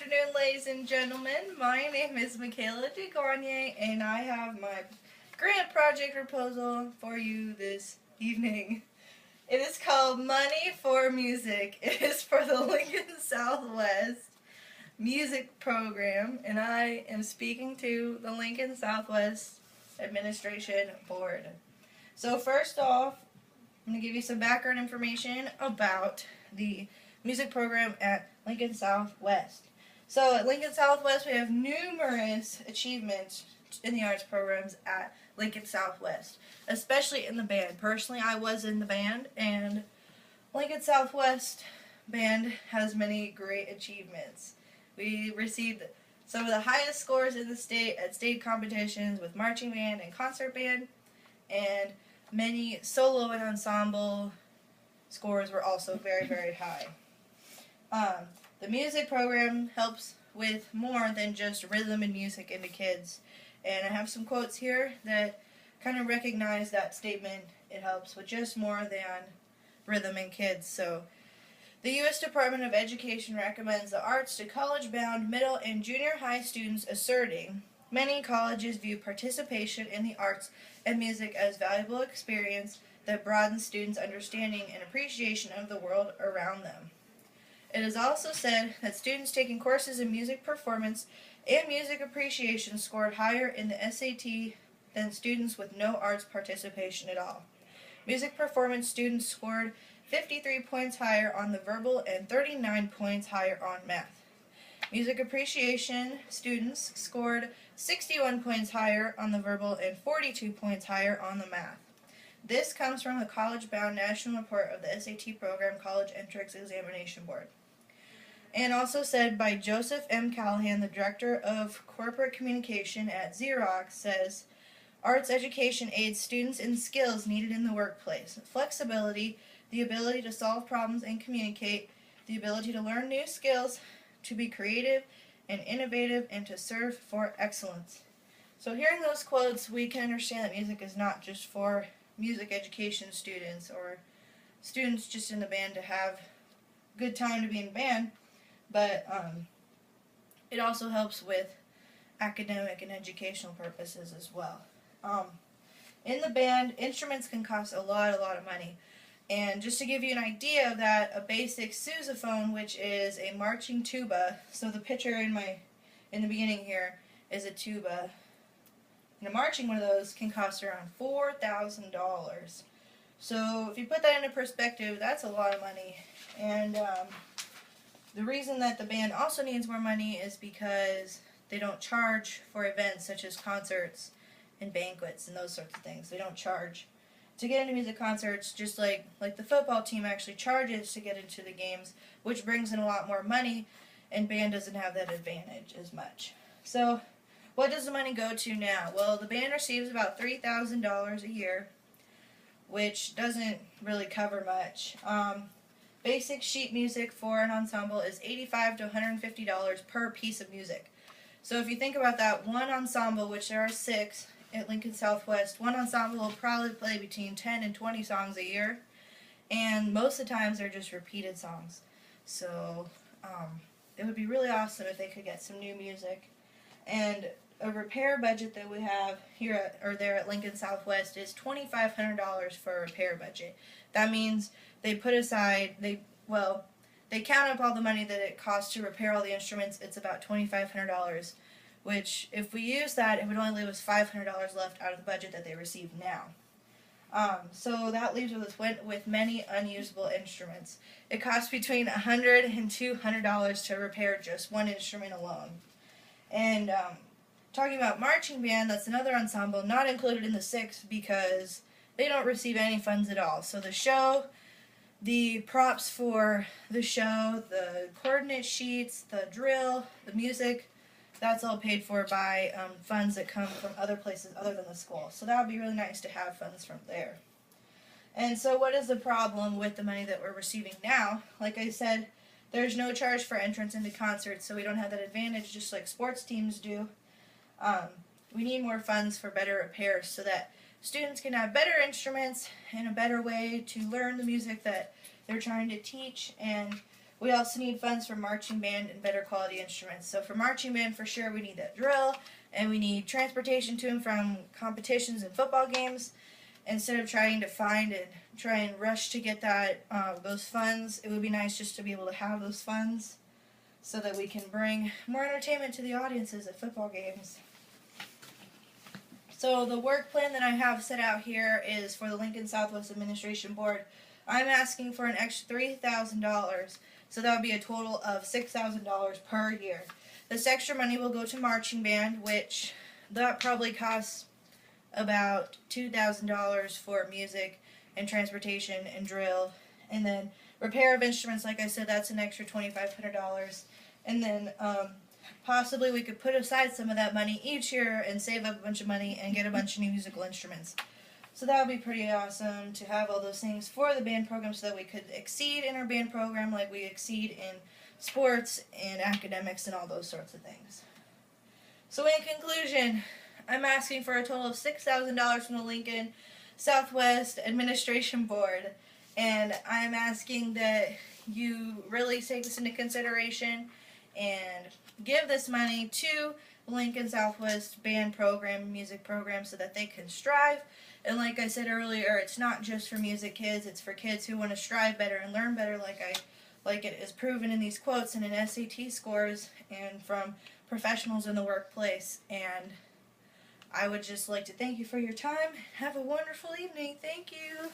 afternoon, ladies and gentlemen. My name is Michaela DeGagne, and I have my grant project proposal for you this evening. It is called Money for Music. It is for the Lincoln Southwest Music Program, and I am speaking to the Lincoln Southwest Administration Board. So first off, I'm going to give you some background information about the music program at Lincoln Southwest. So at Lincoln Southwest, we have numerous achievements in the arts programs at Lincoln Southwest, especially in the band. Personally, I was in the band, and Lincoln Southwest band has many great achievements. We received some of the highest scores in the state at state competitions with marching band and concert band, and many solo and ensemble scores were also very, very high. The music program helps with more than just rhythm and music into kids. And I have some quotes here that kind of recognize that statement. It helps with just more than rhythm in kids. So, the U.S. Department of Education recommends the arts to college-bound middle and junior high students, asserting many colleges view participation in the arts and music as valuable experience that broadens students' understanding and appreciation of the world around them. It is also said that students taking courses in music performance and music appreciation scored higher in the SAT than students with no arts participation at all. Music performance students scored 53 points higher on the verbal and 39 points higher on math. Music appreciation students scored 61 points higher on the verbal and 42 points higher on the math. This comes from the college-bound national report of the SAT program College Entrance Examination Board. And also said by Joseph M. Callahan, the Director of Corporate Communication at Xerox, says, arts education aids students in skills needed in the workplace. Flexibility, the ability to solve problems and communicate, the ability to learn new skills, to be creative and innovative, and to serve for excellence. So hearing those quotes, we can understand that music is not just for music education students or students just in the band to have a good time to be in band, but it also helps with academic and educational purposes as well. In the band, instruments can cost a lot of money. And just to give you an idea of that, a basic sousaphone, which is a marching tuba, so the picture in the beginning here is a tuba, and a marching one of those can cost around $4,000. So if you put that into perspective, that's a lot of money. And the reason that the band also needs more money is because they don't charge for events such as concerts and banquets and those sorts of things. They don't charge to get into music concerts, just like the football team actually charges to get into the games, which brings in a lot more money, and band doesn't have that advantage as much. So what does the money go to now? Well, the band receives about $3,000 a year, which doesn't really cover much. Basic sheet music for an ensemble is $85 to $150 per piece of music. So if you think about that, one ensemble, which there are 6 at Lincoln Southwest, one ensemble will probably play between 10 and 20 songs a year, and most of the times they're just repeated songs. So it would be really awesome if they could get some new music. And a repair budget that we have here there at Lincoln Southwest is $2,500 for a repair budget. That means they put aside, they count up all the money that it costs to repair all the instruments. It's about $2,500, which if we use that, it would only leave us $500 left out of the budget that they receive now. So that leaves us with many unusable instruments. It costs between $100 and $200 to repair just one instrument alone. And talking about marching band, that's another ensemble not included in the 6 because they don't receive any funds at all. So the show, the props for the show, the coordinate sheets, the drill, the music, that's all paid for by funds that come from other places other than the school. So that would be really nice to have funds from there. And so what is the problem with the money that we're receiving now? Like I said, there's no charge for entrance into concerts, so we don't have that advantage just like sports teams do. We need more funds for better repairs so that students can have better instruments and a better way to learn the music that they're trying to teach, and We also need funds for marching band and better quality instruments. So for marching band, for sure, we need that drill, and we need transportation to and from competitions and football games. Instead of trying to find and try and rush to get that those funds, it would be nice just to be able to have those funds so that we can bring more entertainment to the audiences at football games. So the work plan that I have set out here is for the Lincoln Southwest Administration Board. I'm asking for an extra $3,000, so that would be a total of $6,000 per year. This extra money will go to marching band, which that probably costs about $2,000 for music and transportation and drill. And then repair of instruments, like I said, that's an extra $2,500. And then possibly we could put aside some of that money each year and save up a bunch of money and get a bunch of new musical instruments. So that would be pretty awesome to have all those things for the band program so that we could exceed in our band program like we exceed in sports and academics and all those sorts of things. So in conclusion, I'm asking for a total of $6,000 from the Lincoln Southwest Administration Board, and I'm asking that you really take this into consideration and give this money to the Lincoln Southwest band program, music program, so that they can strive. And like I said earlier, it's not just for music kids, it's for kids who want to strive better and learn better, like it is proven in these quotes and in SAT scores and from professionals in the workplace. And I would just like to thank you for your time. Have a wonderful evening. Thank you.